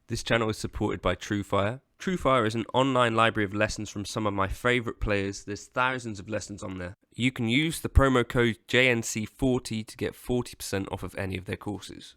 This channel is supported by TrueFire. TrueFire is an online library of lessons from some of my favourite players. There's thousands of lessons on there. You can use the promo code JNC40 to get 40% off of any of their courses.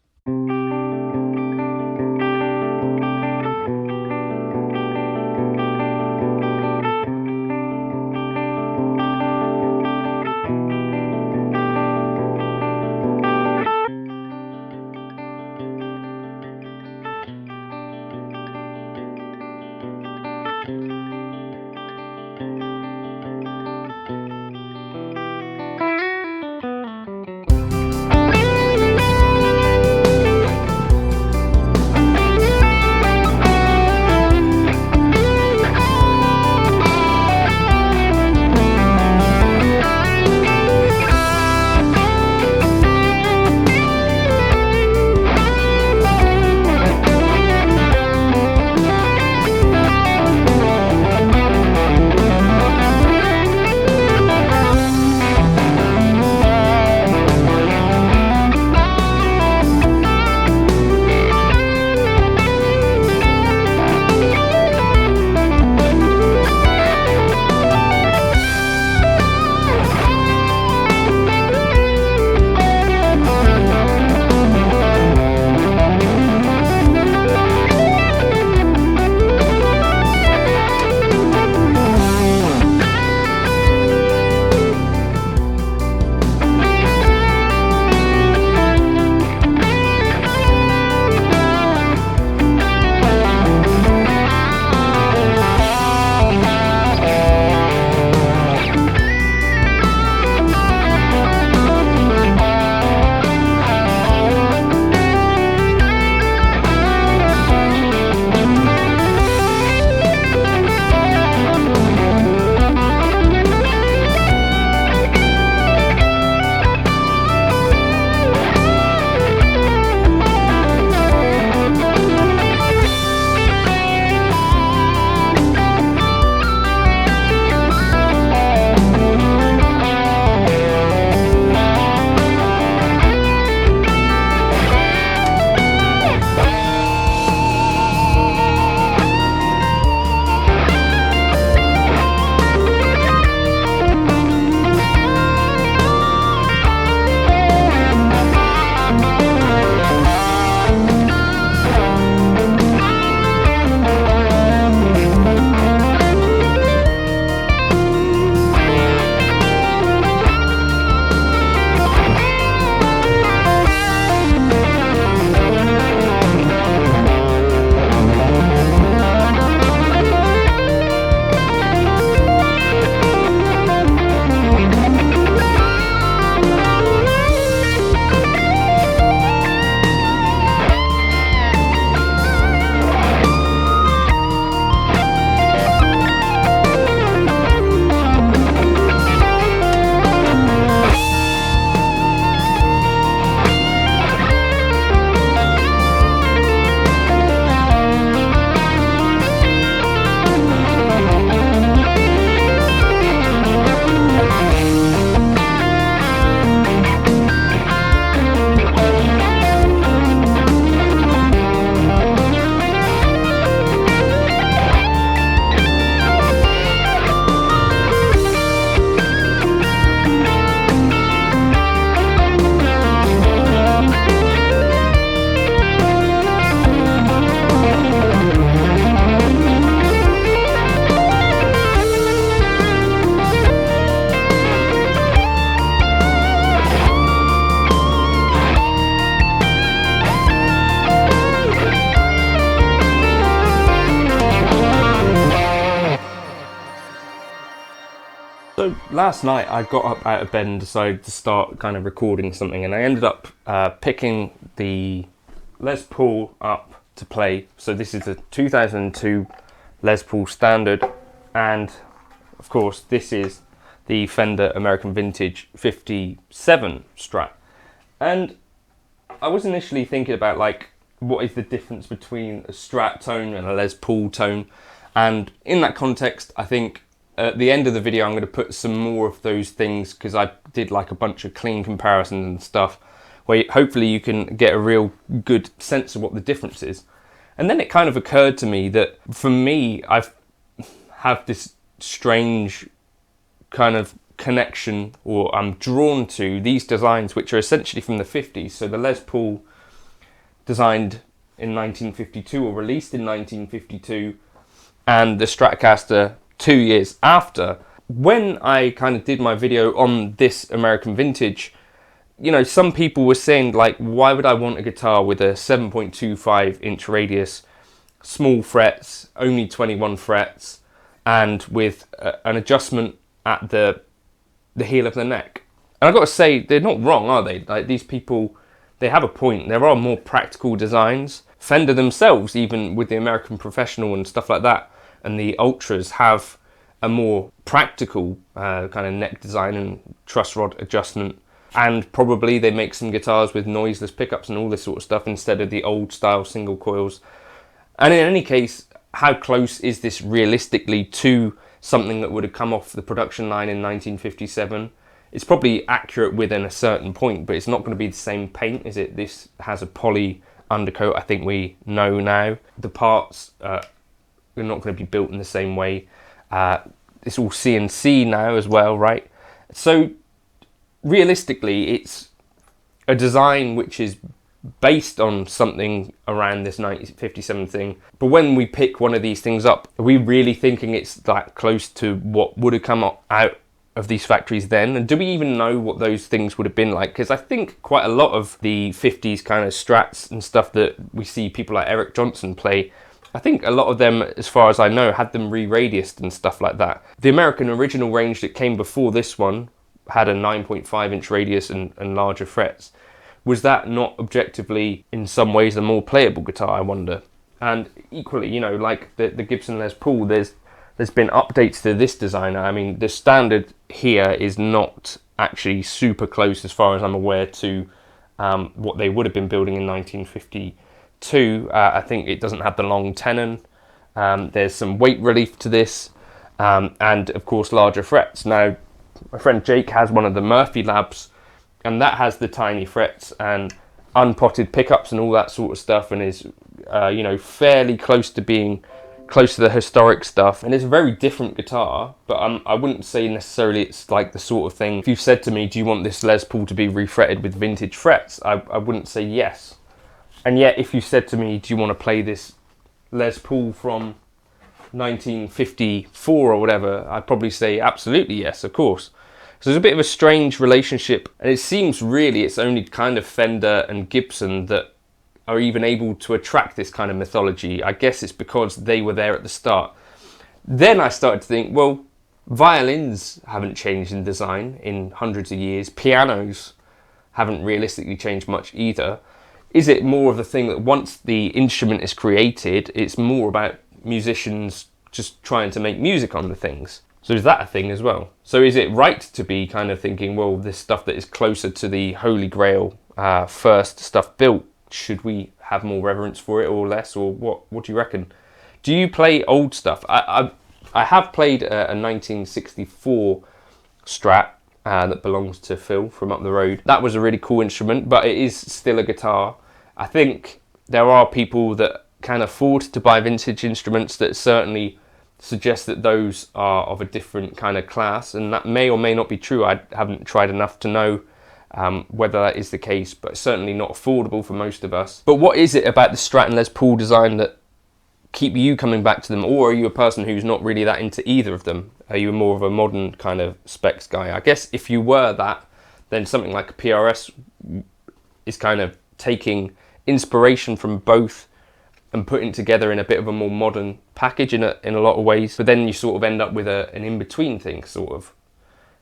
So last night I got up out of bed and decided to start kind of recording something, and I ended up picking the Les Paul up to play. So this is a 2002 Les Paul Standard, and of course this is the Fender American Vintage 57 Strat. And I was initially thinking about, like, what is the difference between a Strat tone and a Les Paul tone, and in that context I think at the end of the video I'm going to put some more of those things, because I did like a bunch of clean comparisons and stuff where hopefully you can get a real good sense of what the difference is. And then it kind of occurred to me that for me, I have this strange kind of connection, or I'm drawn to these designs which are essentially from the 50s. So the Les Paul, designed in 1952 or released in 1952, and the Stratocaster 2 years after. When I kind of did my video on this American Vintage, you know, some people were saying, like, why would I want a guitar with a 7.25 inch radius, small frets, only 21 frets, and with an adjustment at the heel of the neck? And I've got to say, they're not wrong, are they? Like, these people, they have a point. There are more practical designs. Fender themselves, even with the American Professional and stuff like that, and the Ultras, have a more practical kind of neck design and truss rod adjustment. And probably they make some guitars with noiseless pickups and all this sort of stuff instead of the old style single coils. And in any case, how close is this realistically to something that would have come off the production line in 1957? It's probably accurate within a certain point, but it's not going to be the same paint, is it? This has a poly undercoat, I think we know now. The parts are not going to be built in the same way. It's all CNC now as well, right? So realistically, it's a design which is based on something around this 1957 thing. But when we pick one of these things up, are we really thinking it's that close to what would have come out of these factories then? And do we even know what those things would have been like? Because I think quite a lot of the 50s kind of Strats and stuff that we see people like Eric Johnson play, I think a lot of them, as far as I know, had them re-radiused and stuff like that. The American original range that came before this one had a 9.5 inch radius and larger frets. Was that not objectively, in some ways, a more playable guitar, I wonder? And equally, you know, like the Gibson Les Paul, there's been updates to this design. I mean, the standard here is not actually super close, as far as I'm aware, to what they would have been building in 1952. I think it doesn't have the long tenon. There's some weight relief to this, and of course larger frets. Now, my friend Jake has one of the Murphy Labs, and that has the tiny frets and unpotted pickups and all that sort of stuff, and is you know, fairly close to being close to the historic stuff. And it's a very different guitar, but I wouldn't say necessarily it's like the sort of thing, if you said to me, do you want this Les Paul to be refretted with vintage frets, I wouldn't say yes. And yet if you said to me, do you want to play this Les Paul from 1954 or whatever, I'd probably say absolutely yes, of course. So there's a bit of a strange relationship, and it seems really it's only kind of Fender and Gibson that are even able to attract this kind of mythology. I guess it's because they were there at the start. Then I started to think, well, violins haven't changed in design in hundreds of years. Pianos haven't realistically changed much either. Is it more of the thing that once the instrument is created, it's more about musicians just trying to make music on the things? So is that a thing as well? So is it right to be kind of thinking, well, this stuff that is closer to the Holy Grail first stuff built, should we have more reverence for it or less, or what do you reckon? Do you play old stuff? I have played a 1964 Strat that belongs to Phil from up the road. That was a really cool instrument, but it is still a guitar. I think there are people that can afford to buy vintage instruments that certainly suggest that those are of a different kind of class, and that may or may not be true. I haven't tried enough to know whether that is the case, but certainly not affordable for most of us. But what is it about the Strat and Les Paul design that keep you coming back to them, or are you a person who's not really that into either of them? Are you more of a modern kind of specs guy? I guess if you were that, then something like a PRS is kind of taking inspiration from both and putting together in a bit of a more modern package in a lot of ways, but then you sort of end up with an in-between thing, sort of.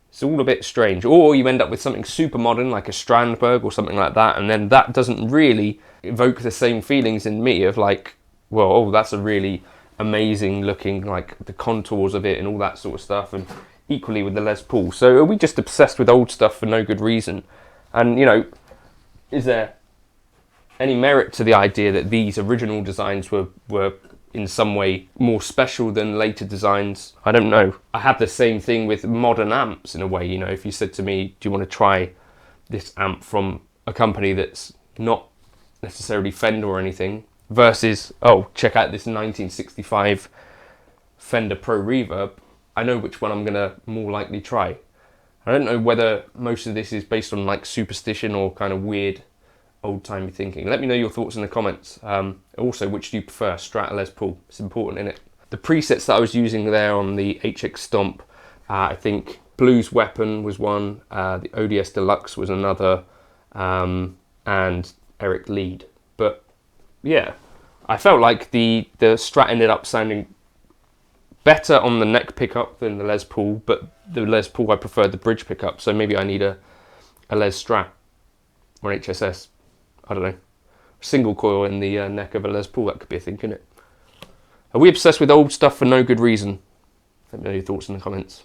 It's all a bit strange. Or you end up with something super modern, like a Strandberg or something like that, and then that doesn't really evoke the same feelings in me of like, well, oh, that's a really amazing looking, like the contours of it and all that sort of stuff, and equally with the Les Paul. So are we just obsessed with old stuff for no good reason? And, you know, is there any merit to the idea that these original designs were in some way more special than later designs? I don't know. I have the same thing with modern amps in a way. You know, if you said to me, do you want to try this amp from a company that's not necessarily Fender or anything, versus, oh, check out this 1965 Fender Pro Reverb. I know which one I'm gonna more likely try. I don't know whether most of this is based on like superstition or kind of weird old-timey thinking. Let me know your thoughts in the comments. Also, which do you prefer, Strat or Les Paul? It's important, isn't it? The presets that I was using there on the HX Stomp, I think Blues Weapon was one, the ODS Deluxe was another, and Eric Lead. But yeah, I felt like the Strat ended up sounding better on the neck pickup than the Les Paul, but the Les Paul I preferred the bridge pickup, so maybe I need a Les Strat or an HSS. I don't know. Single coil in the neck of a Les Paul, that could be a thing, couldn't it? Are we obsessed with old stuff for no good reason? Let me know your thoughts in the comments.